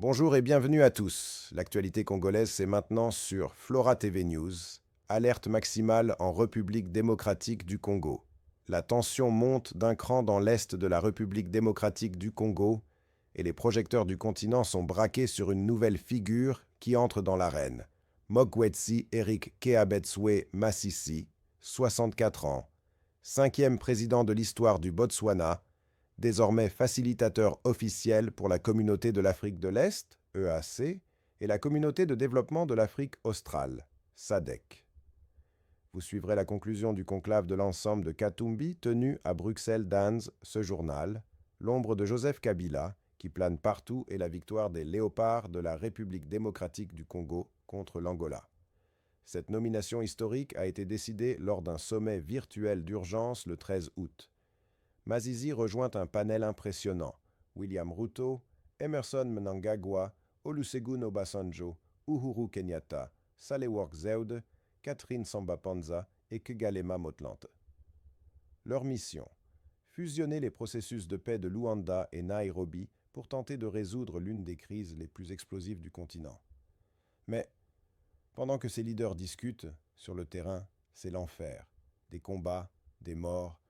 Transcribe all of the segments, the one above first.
Bonjour et bienvenue à tous. L'actualité congolaise, c'est maintenant sur Flora TV News. Alerte maximale en République démocratique du Congo. La tension monte d'un cran dans l'est de la République démocratique du Congo et les projecteurs du continent sont braqués sur une nouvelle figure qui entre dans l'arène. Mokgweetsi Eric Keabetswe Masisi, 64 ans, cinquième président de l'histoire du Botswana, désormais facilitateur officiel pour la Communauté de l'Afrique de l'Est, EAC, et la Communauté de développement de l'Afrique australe, SADC. Vous suivrez la conclusion du conclave de l'ensemble de Katumbi tenu à Bruxelles-Danz ce journal, l'ombre de Joseph Kabila, qui plane partout, et la victoire des léopards de la République démocratique du Congo contre l'Angola. Cette nomination historique a été décidée lors d'un sommet virtuel d'urgence le 13 août. Masisi rejoint un panel impressionnant. William Ruto, Emerson Mnangagwa, Olusegun Obasanjo, Uhuru Kenyatta, Sahle-Work Zewde, Catherine Samba-Panza et Kgalema Motlanthe. Leur mission: fusionner les processus de paix de Luanda et Nairobi pour tenter de résoudre l'une des crises les plus explosives du continent. Mais, pendant que ces leaders discutent, sur le terrain, c'est l'enfer. Des combats, des morts,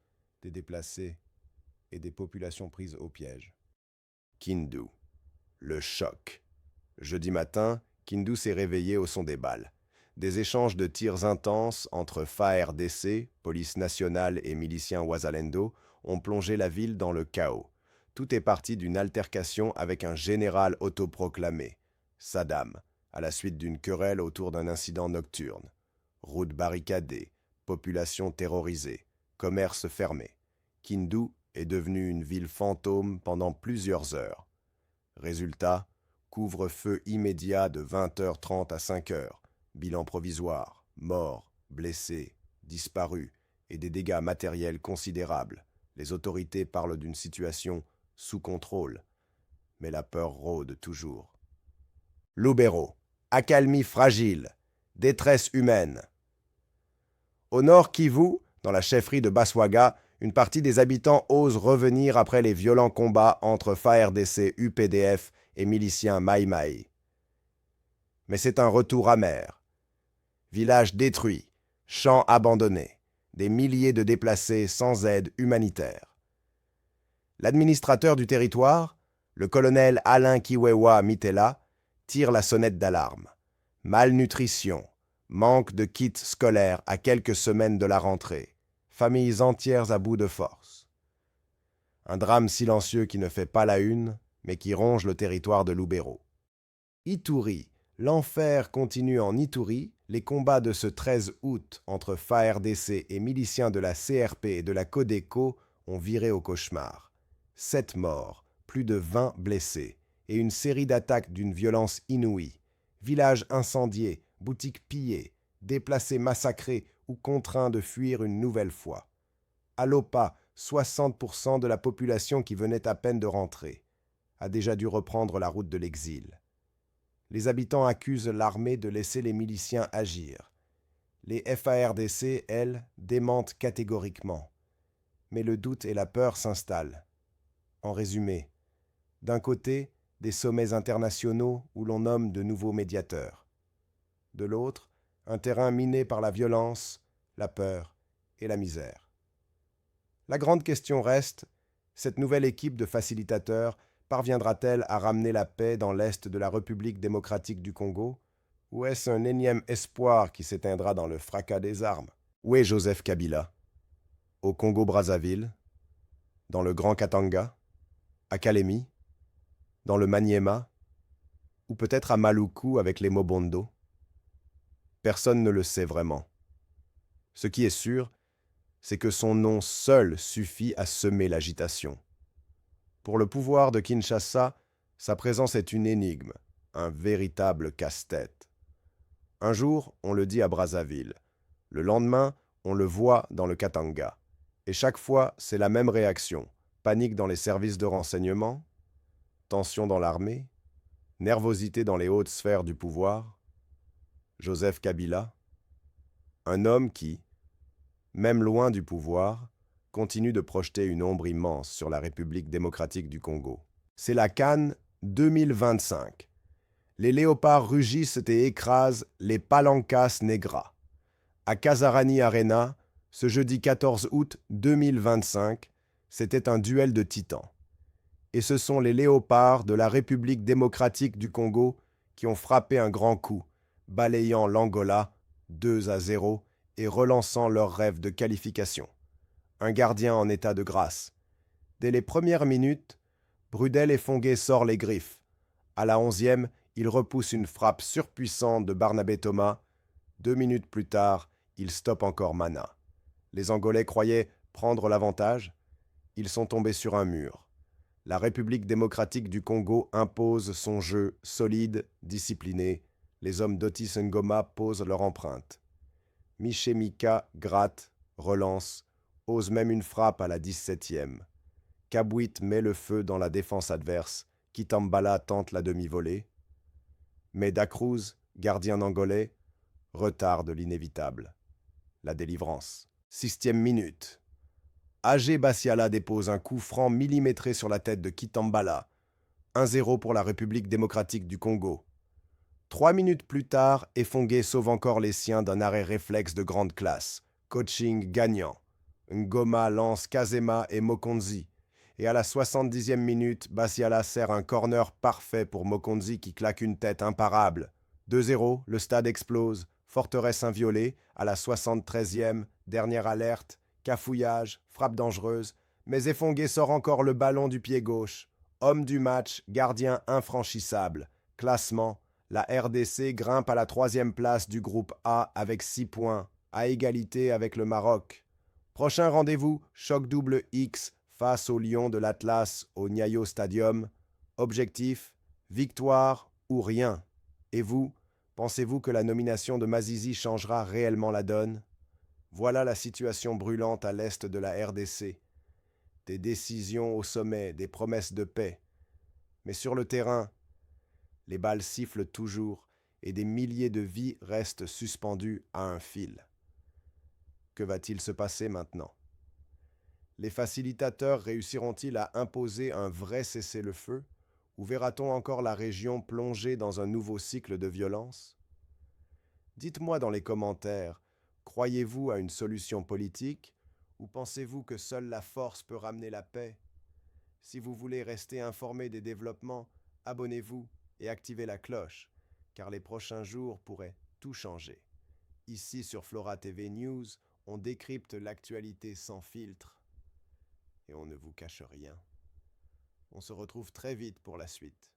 des déplacés et des populations prises au piège. Kindu. Le choc. Jeudi matin, Kindu s'est réveillé au son des balles. Des échanges de tirs intenses entre FARDC, police nationale et miliciens Wazalendo ont plongé la ville dans le chaos. Tout est parti d'une altercation avec un général autoproclamé, Saddam, à la suite d'une querelle autour d'un incident nocturne. Routes barricadées, population terrorisée, commerce fermé. Kindu est devenue une ville fantôme pendant plusieurs heures. Résultat, couvre-feu immédiat de 20h30 à 5h, bilan provisoire, morts, blessés, disparus et des dégâts matériels considérables. Les autorités parlent d'une situation sous contrôle, mais la peur rôde toujours. Lubero, accalmie fragile, détresse humaine. Au nord Kivu, dans la chefferie de Baswaga, une partie des habitants osent revenir après les violents combats entre FARDC, UPDF et miliciens Maï-Maï. Mais c'est un retour amer. Villages détruits, champs abandonnés, des milliers de déplacés sans aide humanitaire. L'administrateur du territoire, le colonel Alain Kiwewa Mitela, tire la sonnette d'alarme. Malnutrition, manque de kits scolaires à quelques semaines de la rentrée, familles entières à bout de force. Un drame silencieux qui ne fait pas la une, mais qui ronge le territoire de Lubero. Ituri, l'enfer continue en Ituri. Les combats de ce 13 août entre FARDC et miliciens de la CRP et de la Codeco ont viré au cauchemar. 7 morts, plus de 20 blessés, et une série d'attaques d'une violence inouïe. Villages incendiés, boutiques pillées, déplacés massacrés ou contraints de fuir une nouvelle fois. À Lopa, 60% de la population qui venait à peine de rentrer a déjà dû reprendre la route de l'exil. Les habitants accusent l'armée de laisser les miliciens agir. Les FARDC, elles, démentent catégoriquement. Mais le doute et la peur s'installent. En résumé, d'un côté, des sommets internationaux où l'on nomme de nouveaux médiateurs. De l'autre, un terrain miné par la violence, la peur et la misère. La grande question reste, cette nouvelle équipe de facilitateurs parviendra-t-elle à ramener la paix dans l'est de la République démocratique du Congo? Ou est-ce un énième espoir qui s'éteindra dans le fracas des armes? Où est Joseph Kabila? Au Congo-Brazzaville? Dans le Grand Katanga? À Kalemi? Dans le Maniema? Ou peut-être à Maluku avec les Mobondo? Personne ne le sait vraiment. Ce qui est sûr, c'est que son nom seul suffit à semer l'agitation. Pour le pouvoir de Kinshasa, sa présence est une énigme, un véritable casse-tête. Un jour, on le dit à Brazzaville. Le lendemain, on le voit dans le Katanga. Et chaque fois, c'est la même réaction. Panique dans les services de renseignement, tension dans l'armée, nervosité dans les hautes sphères du pouvoir. Joseph Kabila, un homme qui, même loin du pouvoir, continue de projeter une ombre immense sur la République démocratique du Congo. C'est la canne 2025. Les léopards rugissent et écrasent les Palancas Negras. À Casarani Arena, ce jeudi 14 août 2025, c'était un duel de titans. Et ce sont les léopards de la République démocratique du Congo qui ont frappé un grand coup, balayant l'Angola 2-0 et relançant leur rêve de qualification. Un gardien en état de grâce. Dès les premières minutes, Brudel Efongué sort les griffes. À la 11e, il repousse une frappe surpuissante de Barnabé Thomas. 2 minutes plus tard, il stoppe encore Mana. Les Angolais croyaient prendre l'avantage. Ils sont tombés sur un mur. La République démocratique du Congo impose son jeu solide, discipliné. Les hommes d'Otis Ngoma posent leur empreinte. Miché Mika gratte, relance, ose même une frappe à la 17e. Kabwit met le feu dans la défense adverse. Kitambala tente la demi-volée. Mais Dacruz, gardien angolais, retarde l'inévitable. La délivrance. 6e minute. Agé Bassiala dépose un coup franc millimétré sur la tête de Kitambala. 1-0 pour la République démocratique du Congo. 3 minutes plus tard, Efongué sauve encore les siens d'un arrêt réflexe de grande classe. Coaching gagnant. Ngoma lance Kazema et Mokonzi. Et à la 70e minute, Bassiala sert un corner parfait pour Mokonzi qui claque une tête imparable. 2-0, le stade explose. Forteresse inviolée. À la 73e, dernière alerte. Cafouillage, frappe dangereuse. Mais Efongué sort encore le ballon du pied gauche. Homme du match, gardien infranchissable. Classement. La RDC grimpe à la 3e place du groupe A avec 6 points, à égalité avec le Maroc. Prochain rendez-vous, choc double X face aux Lions de l'Atlas au Niayo Stadium. Objectif, victoire ou rien. Et vous, pensez-vous que la nomination de Mazizi changera réellement la donne? Voilà la situation brûlante à l'est de la RDC. Des décisions au sommet, des promesses de paix. Mais sur le terrain, les balles sifflent toujours et des milliers de vies restent suspendues à un fil. Que va-t-il se passer maintenant? Les facilitateurs réussiront-ils à imposer un vrai cessez-le-feu ou verra-t-on encore la région plongée dans un nouveau cycle de violence? Dites-moi dans les commentaires, croyez-vous à une solution politique ou pensez-vous que seule la force peut ramener la paix? Si vous voulez rester informé des développements, abonnez-vous et activez la cloche, car les prochains jours pourraient tout changer. Ici sur Flora TV News, on décrypte l'actualité sans filtre et on ne vous cache rien. On se retrouve très vite pour la suite.